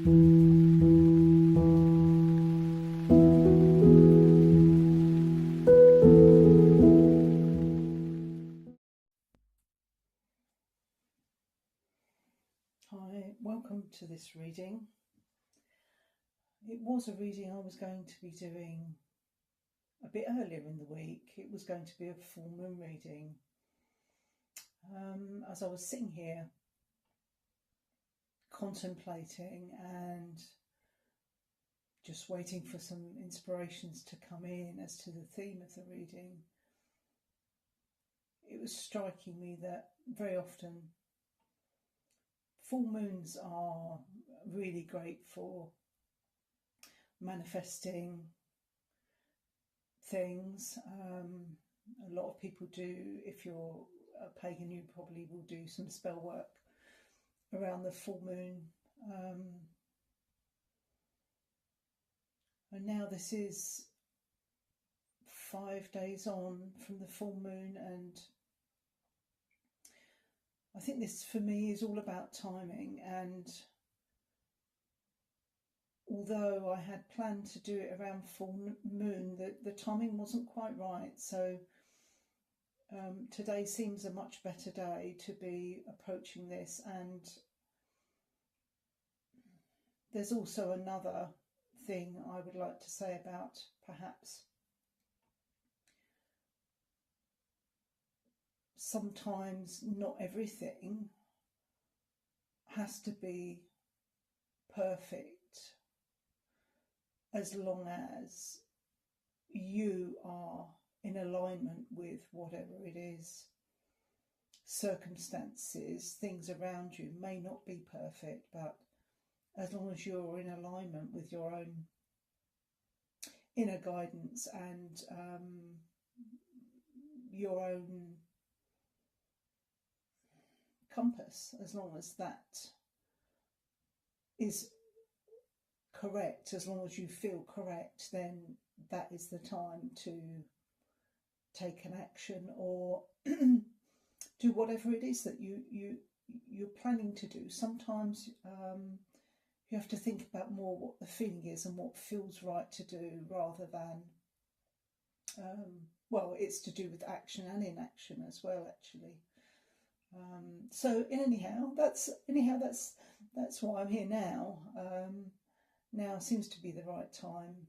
Hi, welcome to this reading. It was a reading I was going to be doing a bit earlier in the week. It was going to be a full moon reading. As I was sitting here contemplating and just waiting for some inspirations to come in as to the theme of the reading, it was striking me that very often full moons are really great for manifesting things. A lot of people do. If you're a pagan, you probably will do some spell work around the full moon. And now this is 5 days on from the full moon, and I think this for me is all about timing. And although I had planned to do it around full moon, the timing wasn't quite right. So today seems a much better day to be approaching this. And there's also another thing I would like to say about perhaps sometimes not everything has to be perfect, as long as you are in alignment with whatever it is. Circumstances, things around you may not be perfect, but as long as you're in alignment with your own inner guidance and your own compass, as long as that is correct, as long as you feel correct, then that is the time to take an action or do whatever it is that you're planning to do. Sometimes you have to think about more what the feeling is and what feels right to do, rather than well, it's to do with action and inaction as well, actually. So that's why I'm here now. Now seems to be the right time.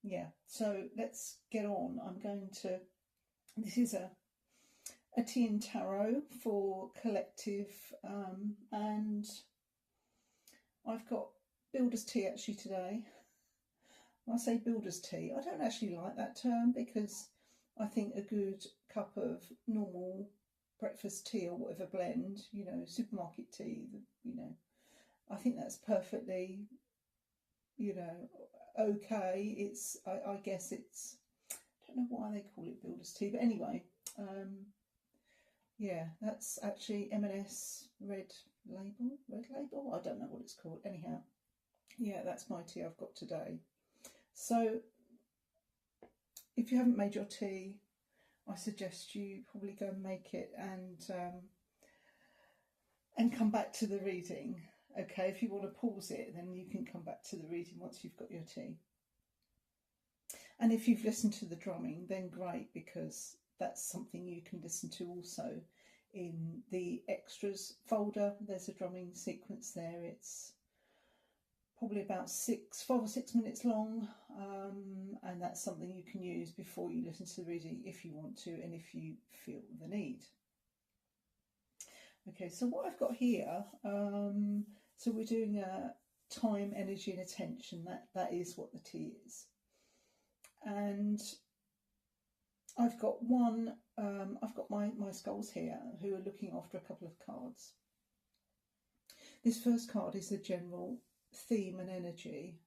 Yeah, so let's get on. I'm going to, this is a T.E.A tarot for collective, and I've got builder's tea actually today. When I say builder's tea, I don't actually like that term, because I think a good cup of normal breakfast tea or whatever blend, you know, supermarket tea, you know, I think that's perfectly, you know, okay. It's, I guess it's, I don't know why they call it builder's tea, but anyway, yeah, that's actually M&S red label, I don't know what it's called. Anyhow, yeah, that's my tea I've got today. So if you haven't made your tea, I suggest you probably go and make it and come back to the reading. Okay, if you want to pause it, then you can come back to the reading once you've got your tea. And if you've listened to the drumming, then great, because that's something you can listen to also in the extras folder. There's a drumming sequence there. It's probably about 5 or 6 minutes long, and that's something you can use before you listen to the reading if you want to and if you feel the need. Okay, so what I've got here, so we're doing a time, energy and attention. That is what the T is. And I've got one, I've got my skulls here who are looking after a couple of cards. This first card is the general theme and energy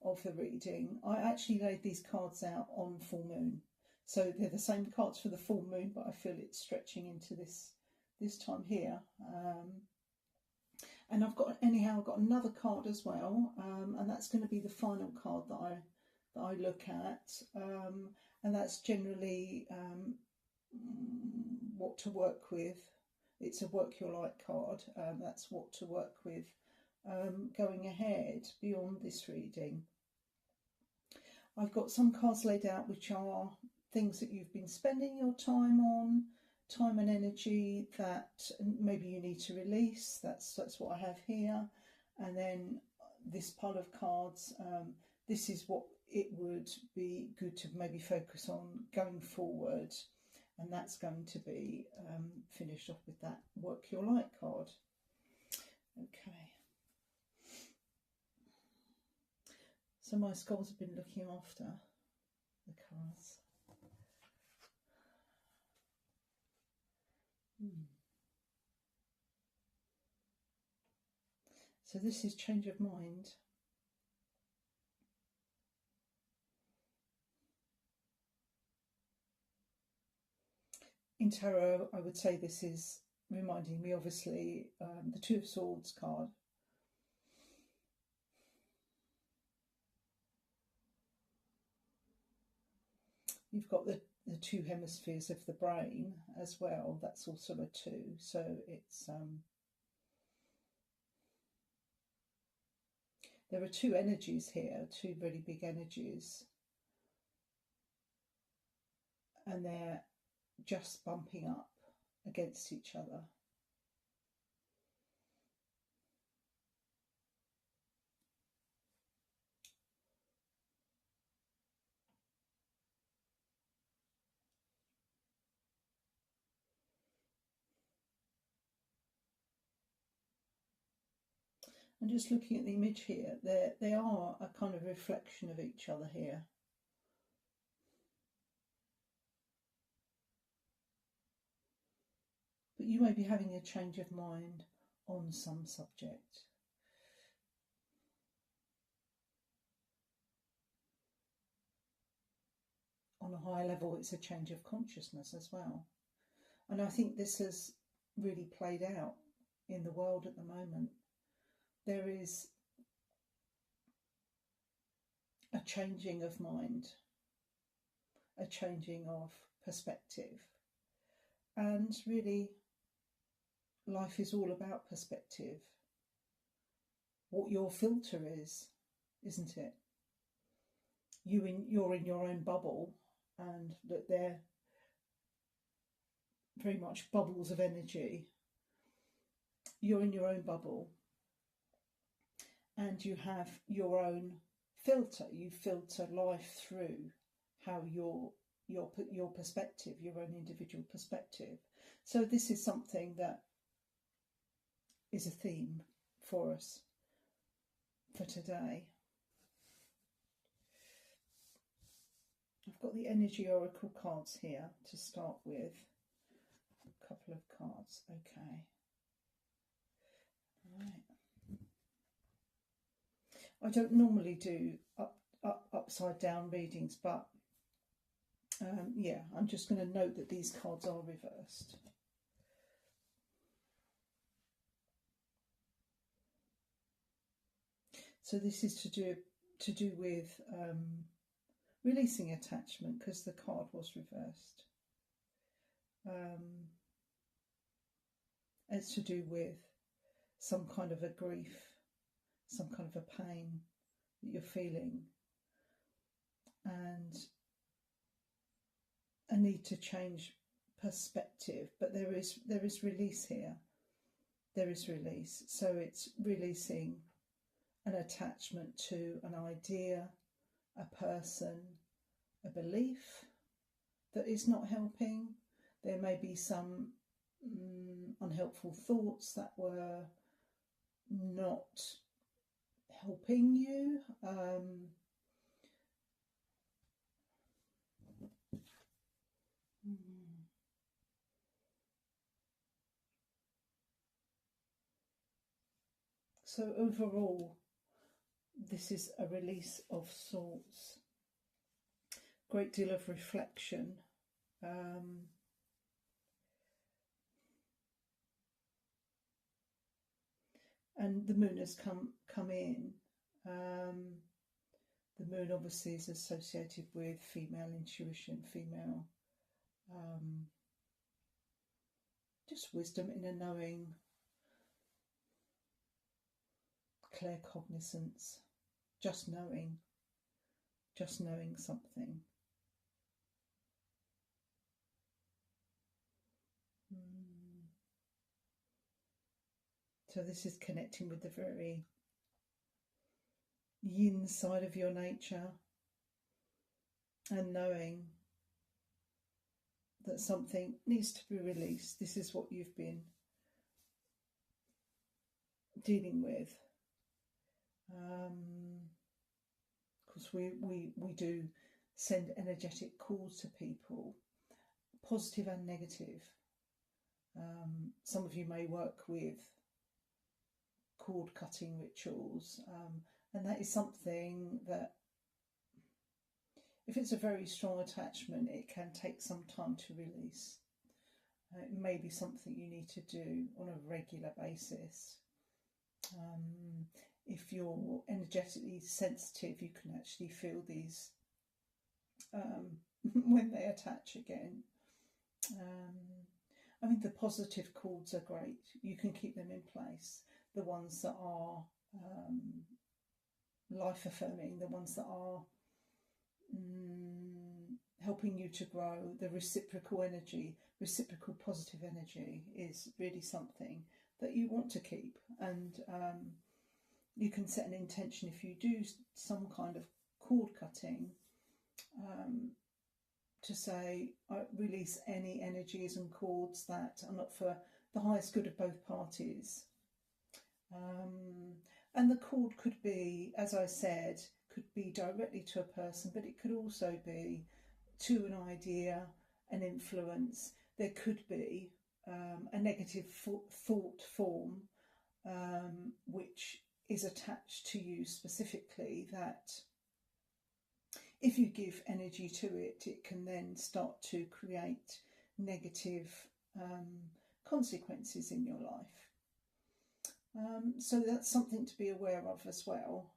of the reading. I actually laid these cards out on full moon, so they're the same cards for the full moon, but I feel it's stretching into this time here. And I've got another card as well, and that's going to be the final card that I look at, and that's generally what to work with, it's a work your light card. That's what to work with going ahead beyond this reading. I've got some cards laid out which are things that you've been spending your time on, time and energy that maybe you need to release. That's what I have here. And then this pile of cards, this is what it would be good to maybe focus on going forward. And that's going to be finished off with that work your light card. Okay. So my skulls have been looking after the cards. So this is change of mind. In tarot, I would say this is reminding me, obviously, the Two of Swords card. You've got the two hemispheres of the brain as well. That's also a 2. So it's there are 2 energies here, 2 really big energies, and they're just bumping up against each other. And just looking at the image here, they are a kind of reflection of each other here. But you may be having a change of mind on some subject. On a higher level, it's a change of consciousness as well. And I think this has really played out in the world at the moment. There is a changing of mind, a changing of perspective. And really, life is all about perspective. What your filter is, isn't it? You're in your own bubble, and that they're very much bubbles of energy. You're in your own bubble, and you have your own filter. You filter life through how your perspective, your own individual perspective. So this is something that is a theme for us for today. I've got the Energy Oracle cards here to start with. A couple of cards, okay. Right. I don't normally do upside down readings, but yeah, I'm just going to note that these cards are reversed. So this is to do with releasing attachment, because the card was reversed. It's to do with some kind of a grief, some kind of a pain that you're feeling, and a need to change perspective. But there is release here. There is release. So it's releasing an attachment to an idea, a person, a belief that is not helping. There may be some unhelpful thoughts that were not helping you. So overall, this is a release of sorts. Great deal of reflection. And the moon has come in. The moon obviously is associated with female intuition, female just wisdom, inner knowing, claircognizance, just knowing something. So this is connecting with the very yin side of your nature and knowing that something needs to be released. This is what you've been dealing with. Because we do send energetic calls to people, positive and negative. Some of you may work with cord cutting rituals, and that is something that, if it's a very strong attachment, it can take some time to release. It may be something you need to do on a regular basis. If you're energetically sensitive, you can actually feel these when they attach again. I mean, the positive cords are great. You can keep them in place. The ones that are life-affirming, the ones that are helping you to grow, the reciprocal energy, reciprocal positive energy is really something that you want to keep. And you can set an intention if you do some kind of cord cutting to say, I release any energies and cords that are not for the highest good of both parties. And the cord could be, as I said, could be directly to a person, but it could also be to an idea, an influence. There could be a negative thought form which is attached to you specifically, that if you give energy to it, it can then start to create negative consequences in your life. So that's something to be aware of as well.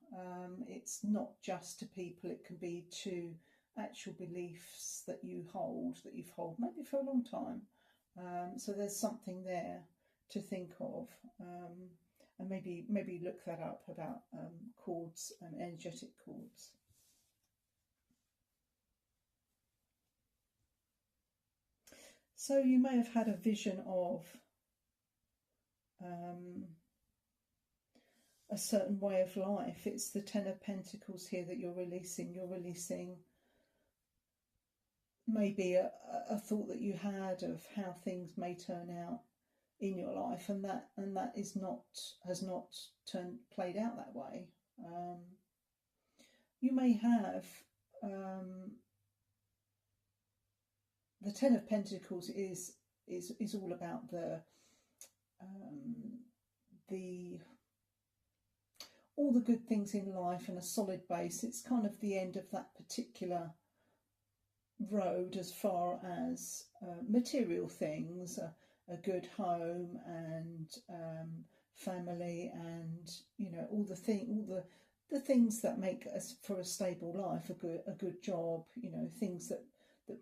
It's not just to people, it can be to actual beliefs that you've held maybe for a long time. So there's something there to think of, and maybe look that up about cords and energetic cords. So you may have had a vision of a certain way of life. It's the Ten of Pentacles here that you're releasing. You're releasing maybe a thought that you had of how things may turn out in your life, and that has not played out that way. You may have the Ten of Pentacles is all about all the good things in life and a solid base. It's kind of the end of that particular road as far as material things, a good home and family, and all the things that make us for a stable life, a good job, things that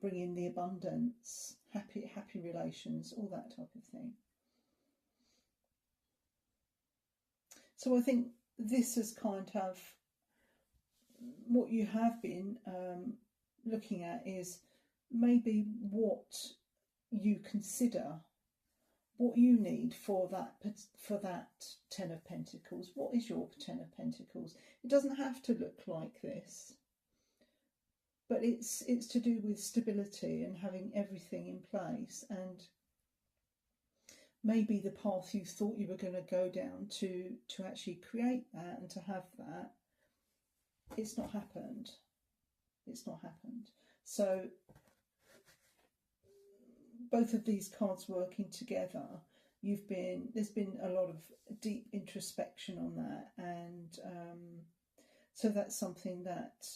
bring in the abundance, happy relations, all that type of thing. So I think this is kind of what you have been looking at, is maybe what you consider, what you need for that Ten of Pentacles. What is your Ten of Pentacles? It doesn't have to look like this, but it's to do with stability and having everything in place, and maybe the path you thought you were going to go down to actually create that and to have that, it's not happened. It's not happened. So both of these cards working together, there's been a lot of deep introspection on that, and so that's something that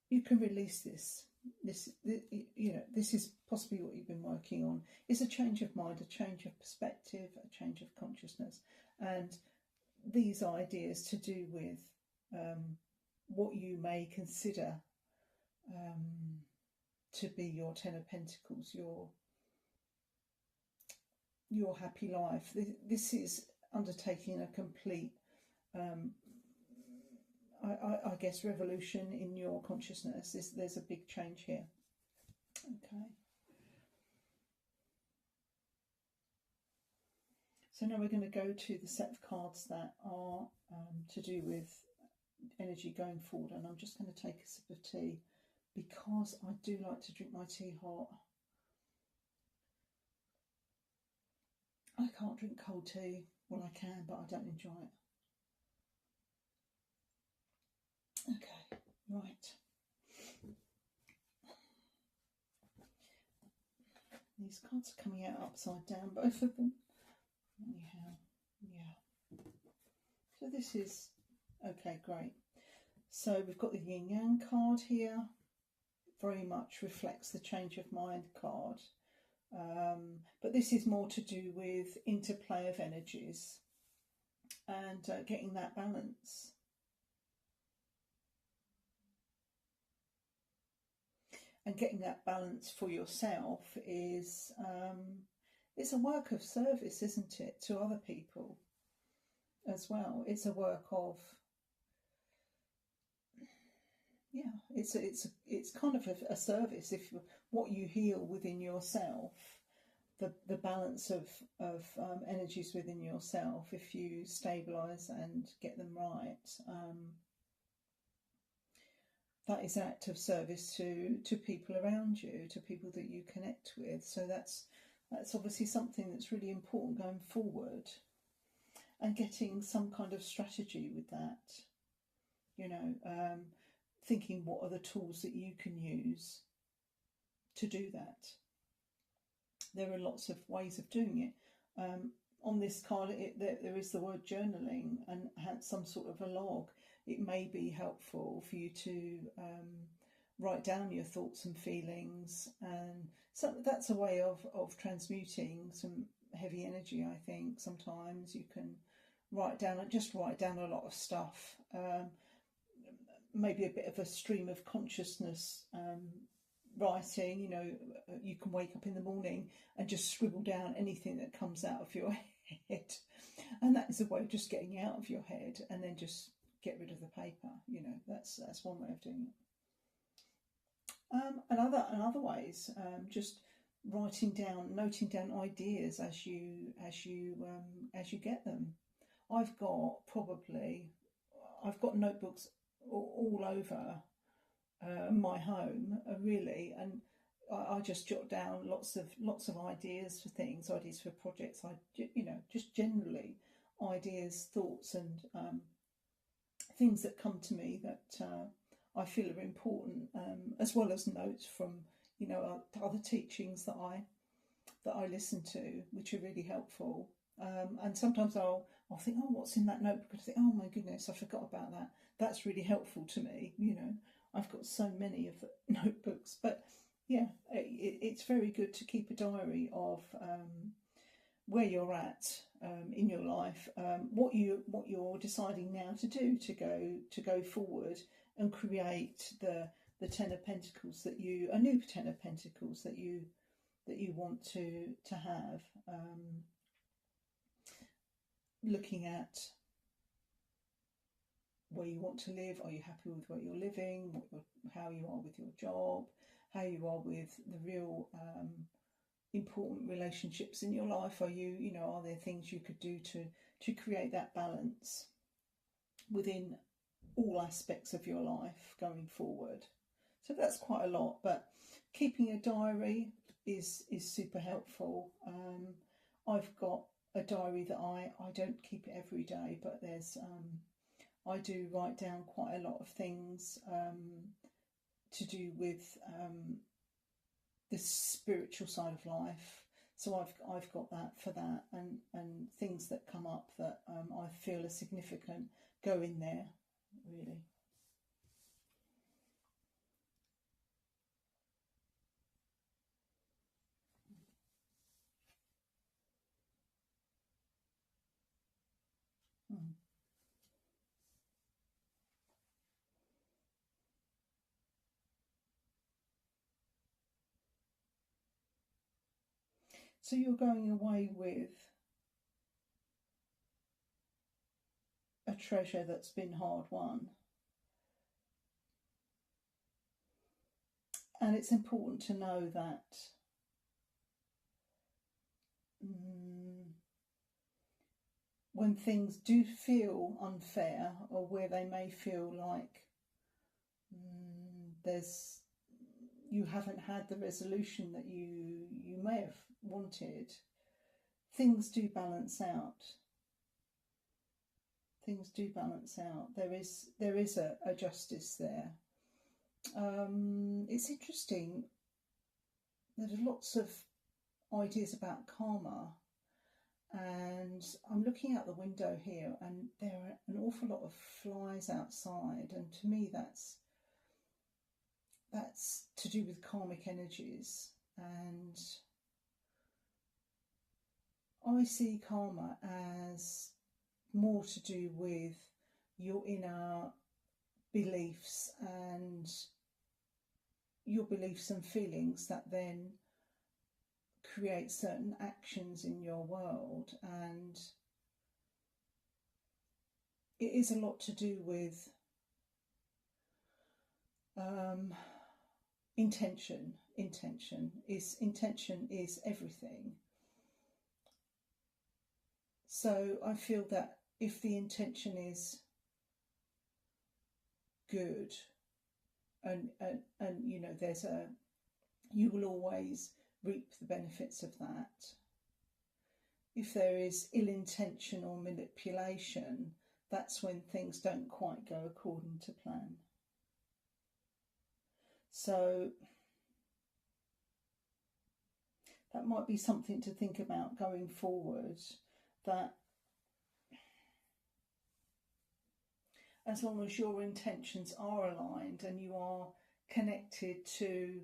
you can release. This is possibly what you've been working on. It's a change of mind, a change of perspective, a change of consciousness, and these ideas to do with what you may consider to be your Ten of Pentacles, your your happy life. This is undertaking a complete, I guess, revolution in your consciousness. There's a big change here. Okay. So now we're going to go to the set of cards that are to do with energy going forward, and I'm just going to take a sip of tea because I do like to drink my tea hot. I can't drink cold tea. Well, I can, but I don't enjoy it. Okay, right. These cards are coming out upside down, both of them. Anyhow, yeah. So this is, okay, great. So we've got the yin yang card here. Very much reflects the change of mind card. But this is more to do with interplay of energies and getting that balance. And getting that balance for yourself is it's a work of service, isn't it, to other people as well. It's a work of, yeah, it's kind of a service. If what you heal within yourself, the balance of energies within yourself, if you stabilise and get them right, that is an act of service to people around you, to people that you connect with. So that's obviously something that's really important going forward, and getting some kind of strategy with that. You know, thinking what are the tools that you can use to do that. There are lots of ways of doing it. On this card, there is the word journaling and some sort of a log. It may be helpful for you to write down your thoughts and feelings, and so that's a way of transmuting some heavy energy. I think sometimes you can write down a lot of stuff, maybe a bit of a stream of consciousness writing. You know, you can wake up in the morning and just scribble down anything that comes out of your head, and that is a way of just getting out of your head, and then just get rid of the paper. You know, that's one way of doing it. And other ways, just noting down ideas as you get them. I've got notebooks all over my home, really, and I just jot down lots of ideas for things, ideas for projects. Just generally ideas, thoughts, and things that come to me that I feel are important, as well as notes from other teachings that I listen to, which are really helpful. And sometimes I'll think, oh, what's in that notebook? I think, oh my goodness, I forgot about that. That's really helpful to me. You know, I've got so many of the notebooks, but yeah, it's very good to keep a diary of where you're at in your life, what you're deciding now to do to go forward and create the Ten of Pentacles a new Ten of Pentacles that you want to have. Looking at where you want to live. Are you happy with where you're living? How you are with your job? How you are with the real important relationships in your life? Are there things you could do to create that balance within all aspects of your life going forward? So that's quite a lot, but keeping a diary is super helpful. I've got a diary that I don't keep it every day, but there's I do write down quite a lot of things to do with the spiritual side of life. So I've got that for that, and things that come up that I feel are significant go in there, really. So you're going away with a treasure that's been hard won. And it's important to know that when things do feel unfair, or where they may feel like you haven't had the resolution that you may have wanted, things do balance out. Things do balance out. There is a justice there. It's interesting. There's lots of ideas about karma, and I'm looking out the window here, and there are an awful lot of flies outside, and to me that's to do with karmic energies. And I see karma as more to do with your inner beliefs and your beliefs and feelings that then create certain actions in your world. And it is a lot to do with intention. Intention is everything. So I feel that if the intention is good, and you know, you will always reap the benefits of that. If there is ill intention or manipulation, that's when things don't quite go according to plan. So that might be something to think about going forward, that as long as your intentions are aligned and you are connected to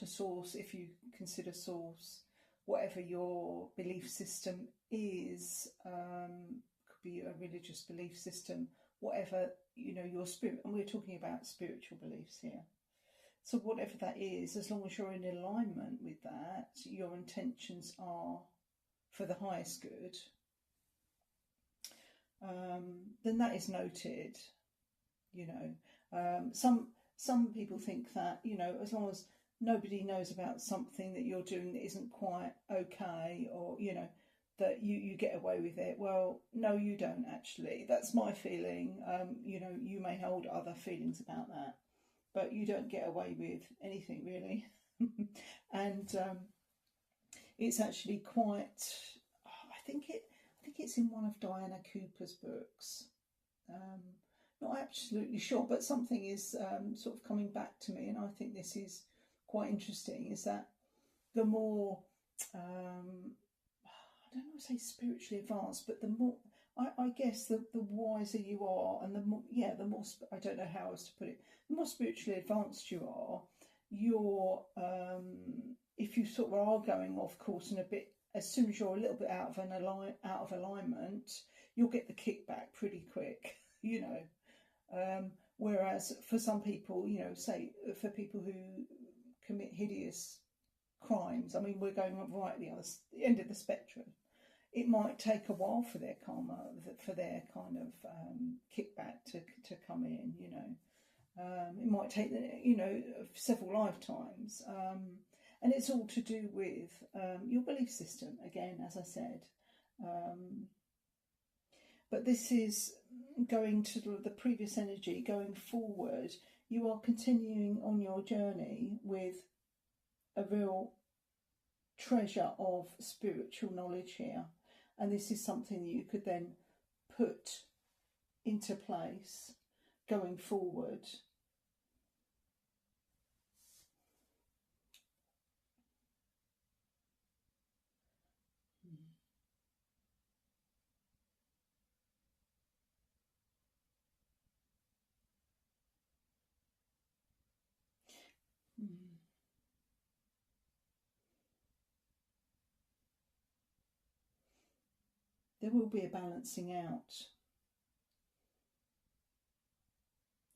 source, if you consider source, whatever your belief system is, could be a religious belief system, whatever, you know, your spirit, and we're talking about spiritual beliefs here. So whatever that is, as long as you're in alignment with that, your intentions are for the highest good, then that is noted. You know, some people think that, you know, as long as nobody knows about something that you're doing that isn't quite okay, or, you know, that you get away with it. Well, no, you don't actually. That's my feeling. You know, you may hold other feelings about that, but you don't get away with anything really. And it's actually quite, I think it's in one of Diana Cooper's books. Not absolutely sure, but something is sort of coming back to me, and I think this is quite interesting, is that the more, I don't want to say spiritually advanced, but the more, I guess the wiser you are, and the more, I don't know how else to put it, the more spiritually advanced you are, if you sort of are going off course and a bit, as soon as you're a little bit out of alignment, you'll get the kickback pretty quick, you know. Whereas for some people, you know, say for people who commit hideous crimes, I mean, we're going right at the end of the spectrum. It might take a while for their karma, for their kind of kickback to come in, you know. It might take, you know, several lifetimes. And it's all to do with your belief system, again, as I said. But this is going to the previous energy, going forward. You are continuing on your journey with a real treasure of spiritual knowledge here. And this is something that you could then put into place going forward. There will be a balancing out.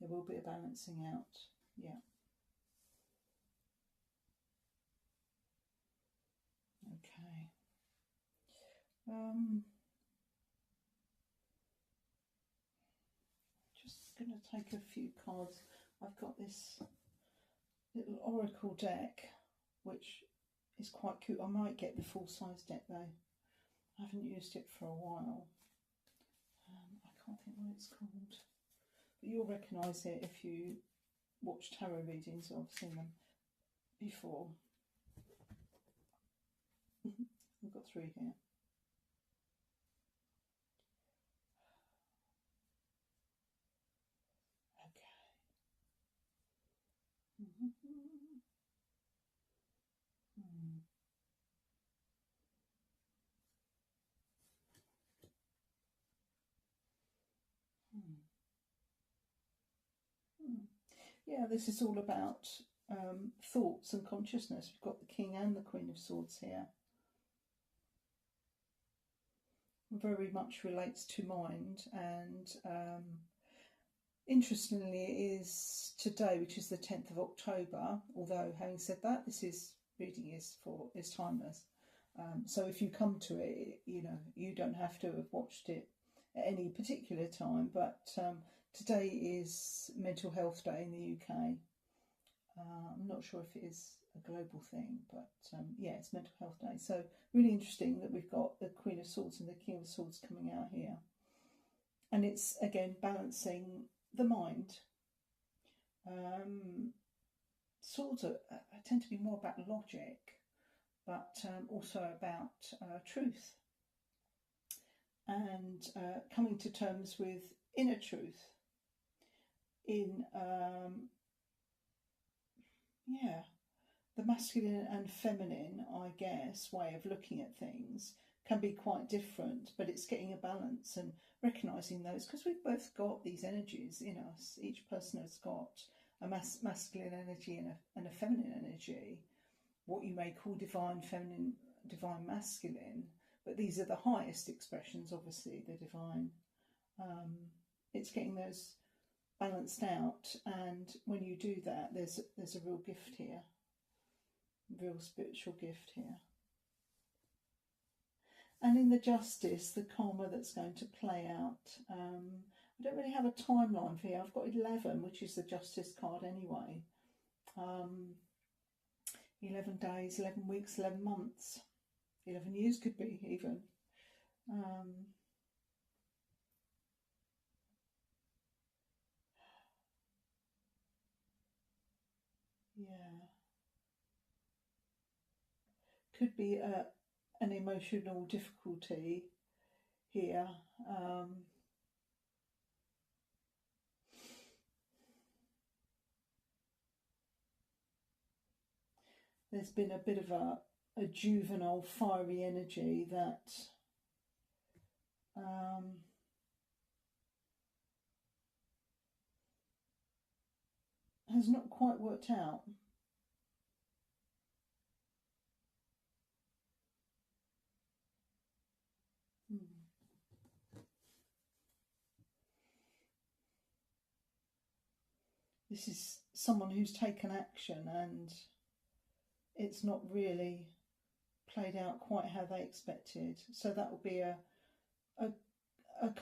There will be a balancing out, yeah. Okay. Just going to take a few cards. I've got this little oracle deck, which is quite cute. I might get the full-size deck though. I haven't used it for a while. I can't think what it's called. But you'll recognise it if you watch tarot readings, or I've seen them before. We've got 3 here. Yeah, this is all about thoughts and consciousness. We've got the King and the Queen of Swords here. Very much relates to mind, and interestingly it is today, which is the 10th of October, although having said that, this reading is timeless. So if you come to it, you don't have to have watched it at any particular time, but today is Mental Health Day in the UK. I'm not sure if it is a global thing, but yeah, it's Mental Health Day. So really interesting that we've got the Queen of Swords and the King of Swords coming out here. And it's, again, balancing the mind. Swords tend to be more about logic, but also about truth. And coming to terms with inner truth in the masculine and feminine, I guess, way of looking at things can be quite different, but it's getting a balance and recognising those, because we've both got these energies in us. Each person has got a masculine energy and a feminine energy, what you may call divine feminine, divine masculine, but these are the highest expressions, obviously, the divine. It's getting those balanced out, and when you do that, there's a real gift here, real spiritual gift here. And in the justice, the karma that's going to play out, I don't really have a timeline for here. I've got 11, which is the justice card anyway. 11 days, 11 weeks, 11 months, 11 years could be even. Yeah. Could be an emotional difficulty here. There's been a bit of a juvenile, fiery energy that has not quite worked out. This is someone who's taken action and it's not really played out quite how they expected. So that will be a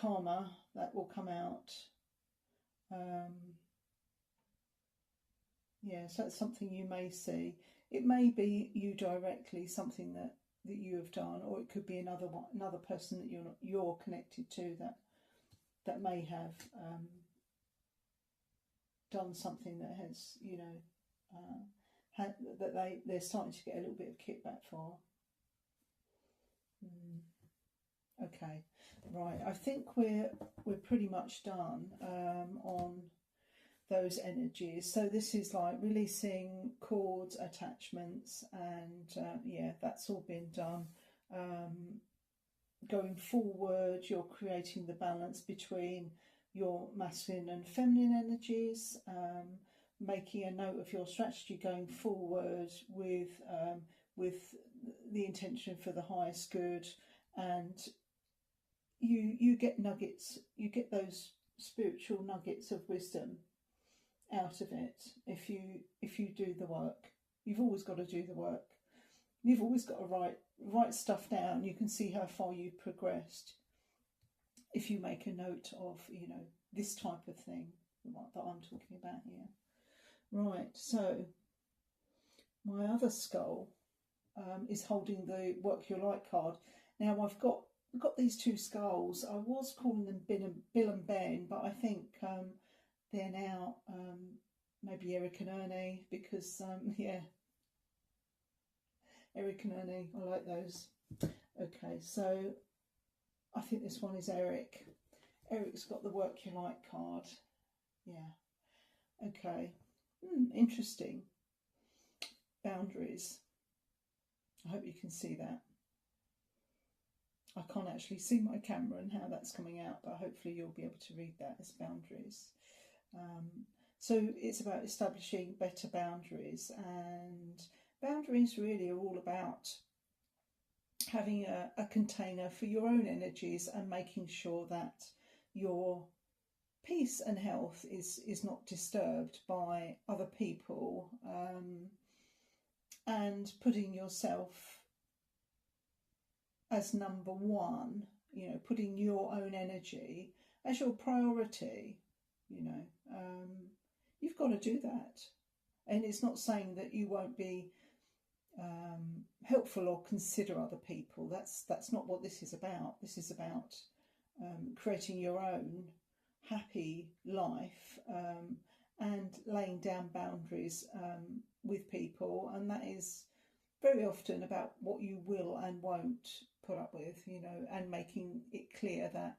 karma that will come out. Yeah, so that's something you may see. It may be you directly, something that you have done, or it could be another person that you're connected to that may have done something that has, that they're starting to get a little bit of kickback for. Okay, right. I think we're pretty much done on those energies. So this is like releasing cords, attachments, and yeah, that's all been done. Going forward, you're creating the balance between your masculine and feminine energies, making a note of your strategy going forward with the intention for the highest good, and you get nuggets, you get those spiritual nuggets of wisdom out of it if you do the work. You've always got to do the work. You've always got to write stuff down. You can see how far you've progressed if you make a note of, this type of thing that I'm talking about here. Right, so my other skull is holding the Work Your Light card. Now I've got these two skulls. I was calling them Bill and Ben, but I think they're now maybe Eric and Ernie, because Eric and Ernie, I like those. Okay, so I think this one is Eric. Eric's got the Work Your Light card. Yeah. Okay. Interesting. Boundaries. I hope you can see that. I can't actually see my camera and how that's coming out, but hopefully you'll be able to read that as boundaries. So it's about establishing better boundaries, and boundaries really are all about having a container for your own energies and making sure that your peace and health is not disturbed by other people, and putting yourself as number one, putting your own energy as your priority. You've got to do that. And it's not saying that you won't be helpful or consider other people. That's not what this is about. This is about creating your own happy life, and laying down boundaries with people. And that is very often about what you will and won't put up with, and making it clear that,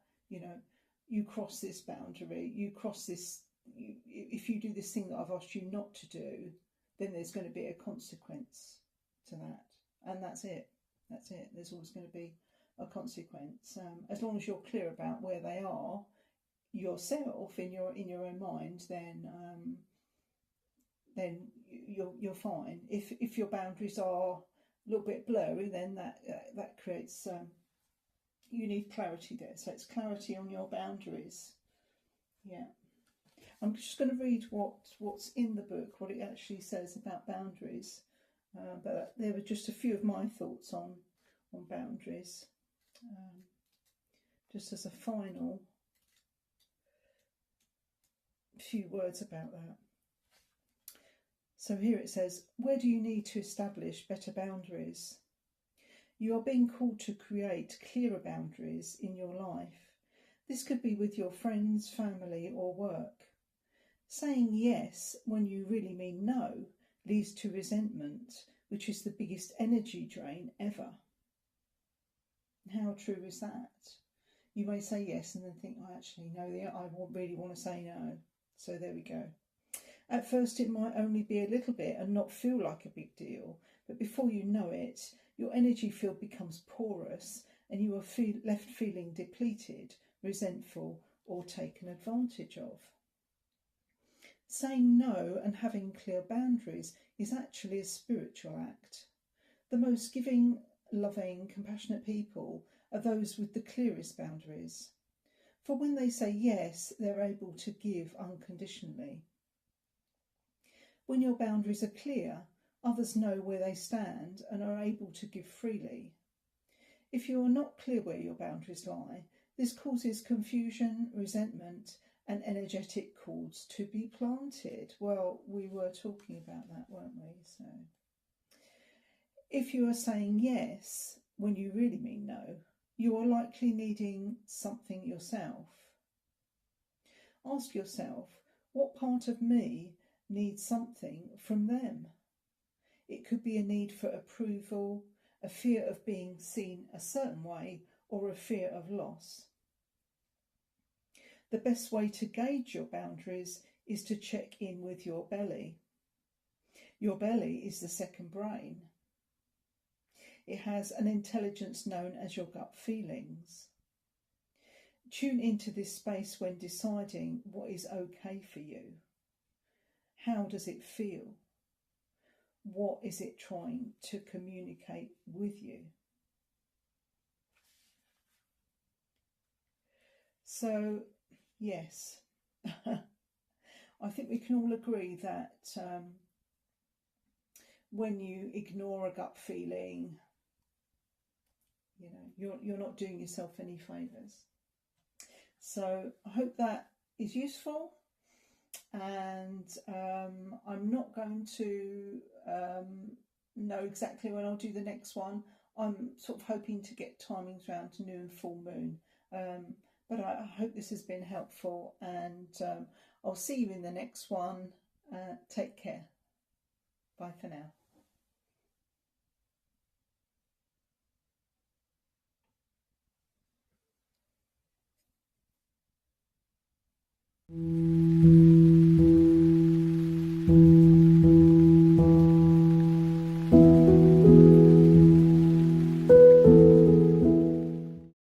you cross this boundary, you cross this, if you do this thing that I've asked you not to do, then there's going to be a consequence to that. And that's it. There's always going to be a consequence. As long as you're clear about where they are yourself in your own mind, then you're fine. If your boundaries are a little bit blurry, then that creates you need clarity there. So it's clarity on your boundaries. Yeah. I'm just going to read what's in the book, what it actually says about boundaries. But there were just a few of my thoughts on boundaries. Just as a final few words about that. So here it says, where do you need to establish better boundaries? You are being called to create clearer boundaries in your life. This could be with your friends, family, or work. Saying yes when you really mean no leads to resentment, which is the biggest energy drain ever. How true is that? You may say yes and then think, actually, no, I really want to say no. So there we go. At first it might only be a little bit and not feel like a big deal, but before you know it, your energy field becomes porous and you are left feeling depleted, resentful, or taken advantage of. Saying no and having clear boundaries is actually a spiritual act. The most giving, loving, compassionate people are those with the clearest boundaries. For when they say yes, they're able to give unconditionally. When your boundaries are clear, others know where they stand and are able to give freely. If you are not clear where your boundaries lie, this causes confusion, resentment, and energetic cords to be planted. Well, we were talking about that, weren't we? So, if you are saying yes when you really mean no, you are likely needing something yourself. Ask yourself, what part of me needs something from them? It could be a need for approval, a fear of being seen a certain way, or a fear of loss. The best way to gauge your boundaries is to check in with your belly. Your belly is the second brain. It has an intelligence known as your gut feelings. Tune into this space when deciding what is okay for you. How does it feel? What is it trying to communicate with you? So, yes, I think we can all agree that when you ignore a gut feeling, you know, you're not doing yourself any favours. So I hope that is useful, and I'm not going to know exactly when I'll do the next one. I'm sort of hoping to get timings round to new and full moon, but I hope this has been helpful, and I'll see you in the next one. Take care. Bye for now.